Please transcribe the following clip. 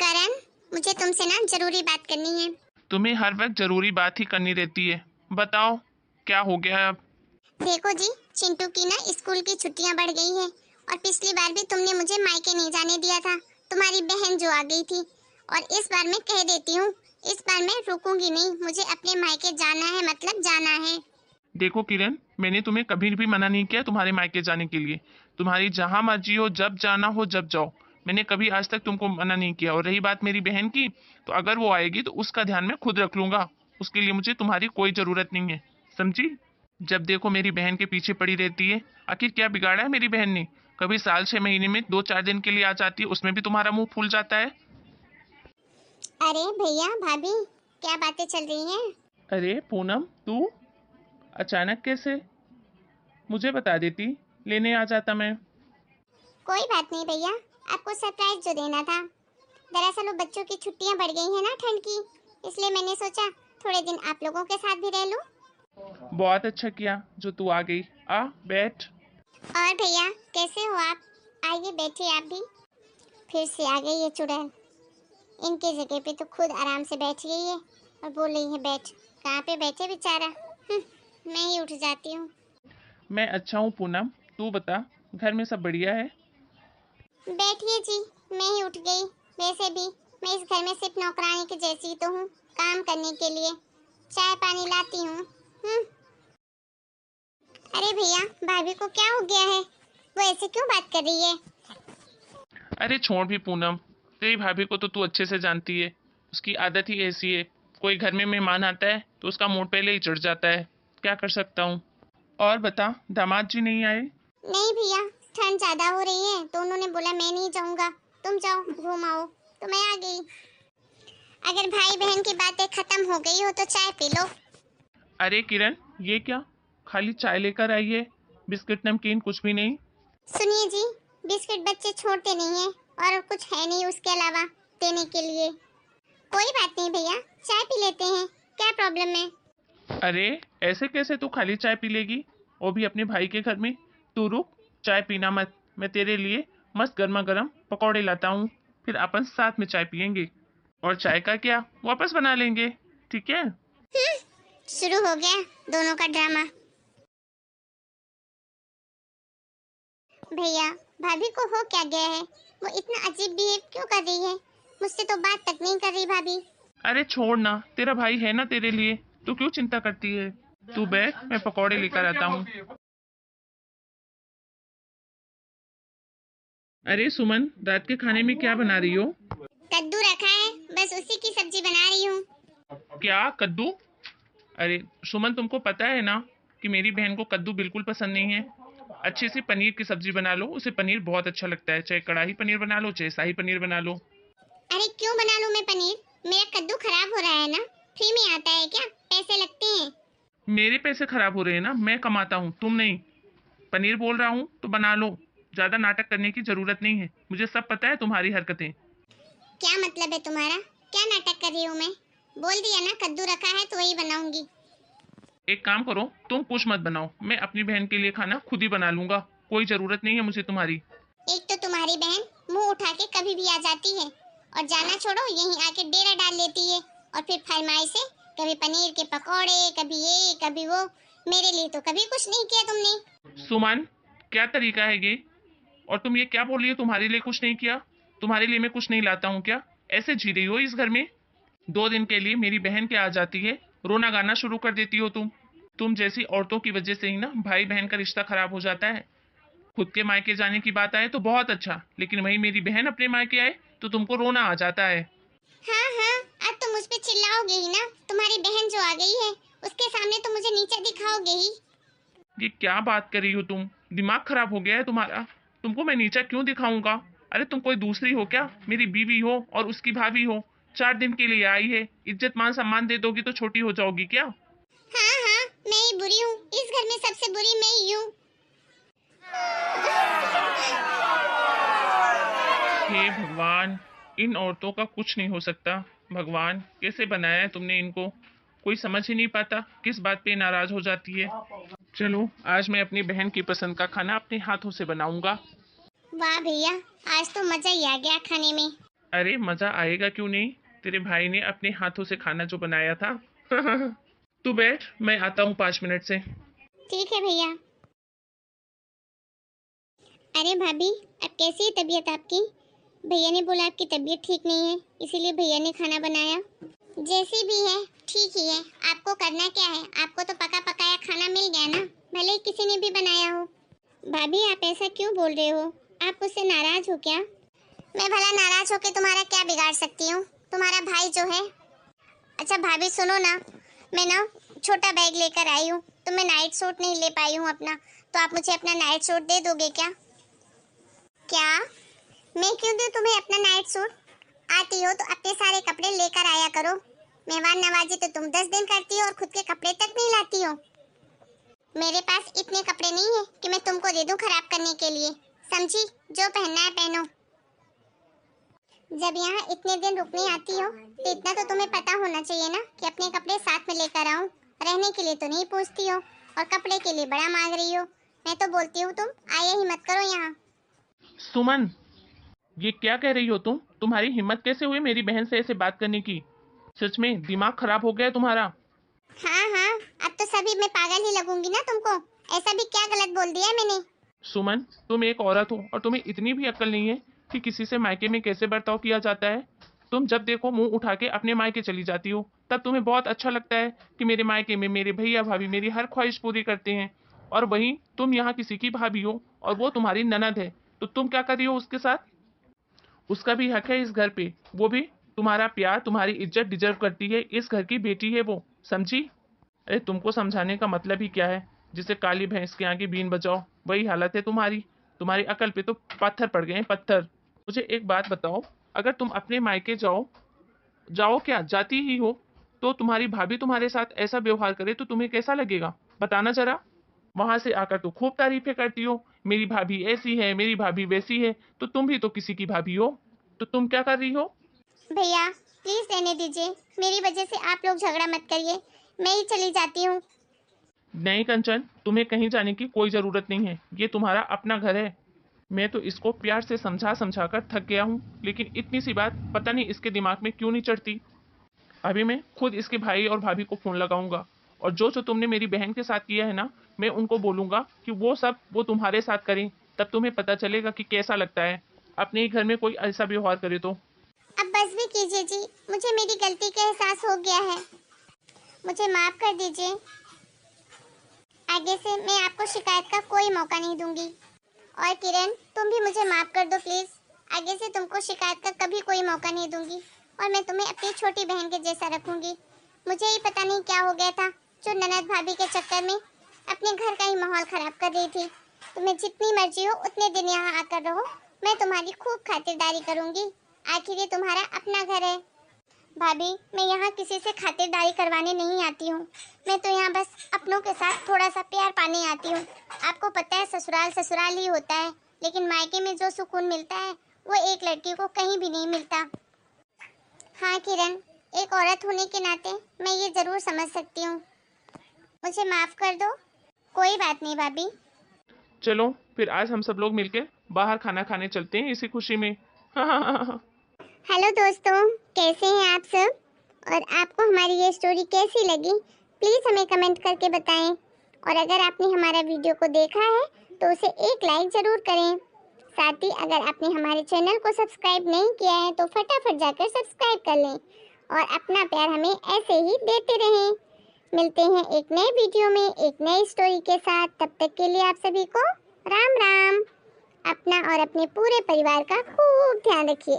करण, मुझे तुमसे ना जरूरी बात करनी है। तुम्हें हर वक्त जरूरी बात ही करनी रहती है। बताओ क्या हो गया है अब। देखो जी, चिंटू की ना स्कूल की छुट्टियां बढ़ गई हैं और पिछली बार भी तुमने मुझे मायके नहीं जाने दिया था, तुम्हारी बहन जो आ गई थी। और इस बार मैं कह देती हूँ, इस बार मैं रुकूंगी नहीं, मुझे अपने मायके जाना है, मतलब जाना है। देखो किरण, मैंने तुम्हें कभी भी मना नहीं किया तुम्हारे मायके जाने के लिए। तुम्हारी जहां मर्जी हो, जब जाना हो जब जाओ। मैंने कभी आज तक तुमको मना नहीं किया। और रही बात मेरी बहन की, तो अगर वो आएगी तो उसका ध्यान मैं खुद रख लूंगा। उसके लिए मुझे तुम्हारी कोई जरूरत नहीं है, समझी। जब देखो मेरी बहन के पीछे पड़ी रहती है। आखिर क्या बिगाड़ा है मेरी बहन ने। कभी साल 6 महीने में 2-4 दिन के लिए आ जाती है, उसमें भी तुम्हारा मुंह फूल जाता है। अरे भैया भाभी, क्या बातें चल रही हैं? अरे पूनम, तू अचानक कैसे? मुझे बता देती, लेने आ जाता मैं। कोई बात नहीं भैया, आपको सरप्राइज जो देना था। दरअसल वो बच्चों की छुट्टियां बढ़ गई हैं ना ठंड की, इसलिए मैंने सोचा थोड़े दिन आप लोगों के साथ भी रह लूं। बहुत अच्छा किया जो तू आ गई। आ बैठ। और भैया कैसे हो आप? आइए बैठिए आप भी। फिर से आ गई ये चुड़ैल, इनके जगह पे तो खुद आराम से बैठ गई है और बोल रही है बैठ। कहाँ पे बैठे बेचारा, मैं ही उठ जाती हूँ। मैं अच्छा हूँ पूनम, तू बता, घर में सब बढ़िया है? बैठिए जी, मैं ही उठ गई। वैसे भी मैं इस घर में सिर्फ नौकरानी के जैसी तो हूँ, काम करने के लिए चाय पानी लाती हूँ। अरे भैया भाभी को क्या हो गया है, वो ऐसे क्यों बात कर रही है? अरे छोड़ भी पूनम, तेरी भाभी को तो तू अच्छे से जानती है। उसकी आदत ही ऐसी है। कोई घर में मेहमान आता है तो उसका मूड पहले ही चढ़ जाता है। क्या कर सकता हूँ। और बता, दामाद जी नहीं आए? नहीं भैया, ठंड ज्यादा हो रही है तो उन्होंने बोला मैं नहीं जाऊंगा, तुम जाओ घूम आओ, तो मैं आ गई। अगर भाई बहन की बातें खत्म हो गई हो तो चाय पी लो। अरे किरण, ये क्या, खाली चाय लेकर आई है? बिस्किट नमकीन कुछ भी नहीं? सुनिए जी, बिस्किट बच्चे छोड़ते नहीं हैं और कुछ है नहीं उसके अलावा देने के लिए। कोई बात नहीं भैया, चाय पी लेते हैं, क्या प्रॉब्लम है? अरे ऐसे कैसे तू खाली चाय पी लेगी, वो भी अपने भाई के घर में। तू रुक, चाय पीना मत। मैं तेरे लिए मस्त गर्मा गर्म पकौड़े लाता हूँ, फिर अपन साथ में चाय पियेंगे। और चाय का क्या, वापस बना लेंगे, ठीक है? शुरू हो गया दोनों का ड्रामा। भैया भाभी को हो क्या गया है, वो इतना अजीब बिहेव क्यों कर रही है? मुझसे तो बात तक नहीं कर रही भाभी। अरे छोड़ ना, तेरा भाई है ना तेरे लिए, तू क्यों चिंता करती है। तू बैठ, मैं पकौड़े लेकर आता हूँ। अरे सुमन, रात के खाने में क्या बना रही हो? कद्दू रखा है, बस उसी की सब्जी बना रही हूँ। क्या, कद्दू? अरे सुमन, तुमको पता है ना कि मेरी बहन को कद्दू बिल्कुल पसंद नहीं है। अच्छे से पनीर की सब्जी बना लो, उसे पनीर बहुत अच्छा लगता है। चाहे कढ़ाई पनीर बना लो, चाहे शाही पनीर बना लो। अरे क्यों बना लूं मैं पनीर? मेरा कद्दू खराब हो रहा है ना, फ्री में आता है क्या, पैसे लगते हैं। मेरे पैसे खराब हो रहे हैं ना, मैं कमाता हूँ, तुम नहीं। पनीर बोल रहा हूँ तो बना लो। ज्यादा नाटक करने की जरूरत नहीं है, मुझे सब पता है तुम्हारी हरकतें। क्या मतलब है तुम्हारा? क्या नाटक कर रही हूँ मैं? बोल दिया ना कद्दू रखा है तो वही बनाऊंगी। एक काम करो, तुम कुछ मत बनाओ, मैं अपनी बहन के लिए खाना खुद ही बना लूंगा। कोई जरूरत नहीं है मुझे तुम्हारी। एक तो तुम्हारी बहन मुंह उठा के कभी भी आ जाती है और जाना छोड़ो यहीं आके डेरा डाल लेती है। और फिर फरमाइशें, कभी पनीर के पकौड़े, कभी ये कभी वो। मेरे लिए तो कभी कुछ नहीं किया तुमने। सुमन, क्या तरीका है ये? और तुम ये क्या बोल रही हो, तुम्हारे लिए कुछ नहीं किया? तुम्हारे लिए मैं कुछ नहीं लाता हूँ क्या? ऐसे जी रही हो इस घर में? 2 दिन के लिए मेरी बहन क्या आ जाती है, रोना गाना शुरू कर देती हो तुम जैसी औरतों की वजह से ही ना भाई बहन का रिश्ता खराब हो जाता है। खुद के मायके जाने की बात आए तो बहुत अच्छा, लेकिन वही मेरी बहन अपने मायके आए तो तुमको रोना आ जाता है। हाँ हाँ, अब तो मुझ पे चिल्लाओगे ही ना, तुम्हारी बहन जो आ गई है उसके सामने तो मुझे नीचा दिखाओगे ही। ये क्या बात कर रही हो तुम? दिमाग खराब हो गया है तुम्हारा? तुमको मैं नीचा क्यों दिखाऊंगा? अरे तुम कोई दूसरी हो क्या? मेरी बीवी हो और उसकी भाभी हो। 4 दिन के लिए आई है, इज्जत मान सम्मान दे दोगी तो छोटी हो जाओगी क्या? हाँ हाँ, मैं ही बुरी हूँ, इस घर में सबसे बुरी मैं ही हूँ। हे भगवान, इन औरतों का कुछ नहीं हो सकता। भगवान, कैसे बनाया है तुमने इनको? कोई समझ ही नहीं पाता किस बात पे नाराज हो जाती है। चलो, आज मैं अपनी बहन की पसंद का खाना अपने हाथों से बनाऊंगा। वाह भैया, आज तो मजा ही आ गया खाने में। अरे मजा आएगा क्यों नहीं, तेरे भाई ने अपने हाथों से खाना जो बनाया था। तू बैठ, मैं आता हूँ 5 मिनट से। ठीक है भैया। अरे भाभी, अब कैसी है तबीयत आपकी? भैया ने बोला आपकी तबीयत ठीक नहीं है, इसीलिए भैया ने खाना बनाया। जैसी भी है ठीक ही है, आपको करना क्या है? आपको तो पका पकाया खाना मिल गया ना, भले ही किसी ने भी बनाया हो। भाभी आप ऐसा क्यों बोल रहे हो? आप मुझसे नाराज हो क्या? मैं भला नाराज होके तुम्हारा क्या बिगाड़ सकती हूँ? तुम्हारा भाई जो है। अच्छा भाभी सुनो ना, मैं ना छोटा बैग लेकर आई हूँ, तो मैं नाइट सूट नहीं ले पाई हूँ अपना, तो आप मुझे अपना नाइट सूट दे दोगे क्या? क्या? मैं क्यों दूँ तुम्हें अपना नाइट सूट? आती हो तो अपने सारे कपड़े लेकर आया करो। मेहमान नवाजी तो तुम 10 दिन करती हो और खुद के कपड़े तक नहीं लाती हो। मेरे पास इतने कपड़े नहीं है कि मैं तुमको दे दूं खराब करने के लिए, समझी? जो पहनना है पहनो। जब यहाँ इतने दिन रुकने आती हो तो इतना तो तुम्हें पता होना चाहिए ना कि अपने कपड़े साथ में लेकर आऊं। रहने के लिए तो नहीं पूछती हो और कपड़े के लिए बड़ा मांग रही हो। मैं तो बोलती हूँ तुम आए ही मत करो यहाँ। सुमन, ये क्या कह रही हो तुम? तुम्हारी हिम्मत कैसे हुई मेरी बहन से ऐसे बात करने की? सच में दिमाग खराब हो गया है तुम्हारा। हाँ हाँ, अब तो सभी मैं पागल ही लगूंगी ना तुमको। ऐसा भी क्या गलत बोल दिया है मैंने? सुमन, तुम एक औरत हो और तुम्हें इतनी भी अक्ल नहीं है कि किसी से मायके में कैसे बर्ताव किया जाता है। तुम जब देखो मुंह उठा के अपने मायके चली जाती हो, तब तुम्हें बहुत अच्छा लगता है कि मेरे मायके में मेरे भैया भाभी मेरी हर ख्वाहिश पूरी करते हैं, और वहीं तुम यहाँ किसी की भाभी हो और वो तुम्हारी ननद है, तो तुम क्या कर रही हो उसके साथ? उसका भी हक है इस घर पे, वो भी तुम्हारा प्यार तुम्हारी इज्जत डिजर्व करती है, इस घर की बेटी है वो, समझी? अरे तुमको समझाने का मतलब ही क्या है? जिसे काली भैंस के आगे बीन बजाओ, वही हालत है तुम्हारी। तुम्हारी अकल पे तो पत्थर पड़ गए हैं, पत्थर। मुझे एक बात बताओ, अगर तुम अपने मायके जाओ, जाओ क्या जाती ही हो, तो तुम्हारी भाभी तुम्हारे साथ ऐसा व्यवहार करे तो तुम्हें कैसा लगेगा? बताना जरा। वहां से आकर तो खूब तारीफें करती हो, मेरी भाभी ऐसी है, मेरी भाभी वैसी है, तो तुम भी तो किसी की भाभी हो, तो तुम क्या कर रही हो? भैया प्लीज रहने दीजिए, मेरी वजह से आप लोग झगड़ा मत करिए, मैं ही चली जाती हूँ। नहीं कंचन, तुम्हें कहीं जाने की कोई जरूरत नहीं है, ये तुम्हारा अपना घर है। मैं तो इसको प्यार से समझा समझा कर थक गया हूँ, लेकिन इतनी सी बात पता नहीं इसके दिमाग में क्यों नहीं चढ़ती। अभी मैं खुद इसके भाई और भाभी को फोन लगाऊंगा, और जो जो तुमने मेरी बहन के साथ किया है ना, मैं उनको बोलूंगा कि वो सब वो तुम्हारे साथ करें, तब तुम्हें पता चलेगा कि कैसा लगता है अपने ही घर में कोई ऐसा व्यवहार करे तो। अब बस भी कीजिए जी, मुझे मेरी गलती का एहसास हो गया है, मुझे माफ कर दीजिए। आगे से मैं आपको शिकायत का कोई मौका नहीं दूंगी। और किरण तुम भी मुझे माफ कर दो प्लीज, आगे से तुमको शिकायत का कभी कोई मौका नहीं दूंगी और मैं तुम्हें अपनी छोटी बहन के जैसा रखूंगी। मुझे ही पता नहीं क्या हो गया था जो ननद भाभी के चक्कर में अपने घर का ही माहौल खराब कर रही थी। तुम्हें जितनी मर्जी हो उतने दिन यहाँ आकर रहो, मैं तुम्हारी खूब खातिरदारी करूंगी, आखिर ये तुम्हारा अपना घर है। भाभी मैं यहाँ किसी से खातिरदारी करवाने नहीं आती हूँ, मैं तो यहाँ बस अपनों के साथ थोड़ा सा प्यार पाने आती हूँ। आपको पता है ससुराल ससुराल ही होता है, लेकिन मायके में जो सुकून मिलता है वो एक लड़की को कहीं भी नहीं मिलता। हाँ किरण, एक औरत होने के नाते मैं ये जरूर समझ सकती हूँ, मुझे माफ कर दो। कोई बात नहीं भाभी। चलो फिर आज हम सब लोग मिलकर बाहर खाना खाने चलते हैं इसी खुशी में। हेलो दोस्तों, कैसे हैं आप सब? और आपको हमारी ये स्टोरी कैसी लगी प्लीज़ हमें कमेंट करके बताएं। और अगर आपने हमारा वीडियो को देखा है तो उसे एक लाइक ज़रूर करें। साथ ही अगर आपने हमारे चैनल को सब्सक्राइब नहीं किया है तो फटाफट जाकर सब्सक्राइब कर लें और अपना प्यार हमें ऐसे ही देते रहें। मिलते हैं एक नए वीडियो में एक नई स्टोरी के साथ, तब तक के लिए आप सभी को राम राम। अपना और अपने पूरे परिवार का खूब ध्यान रखिए।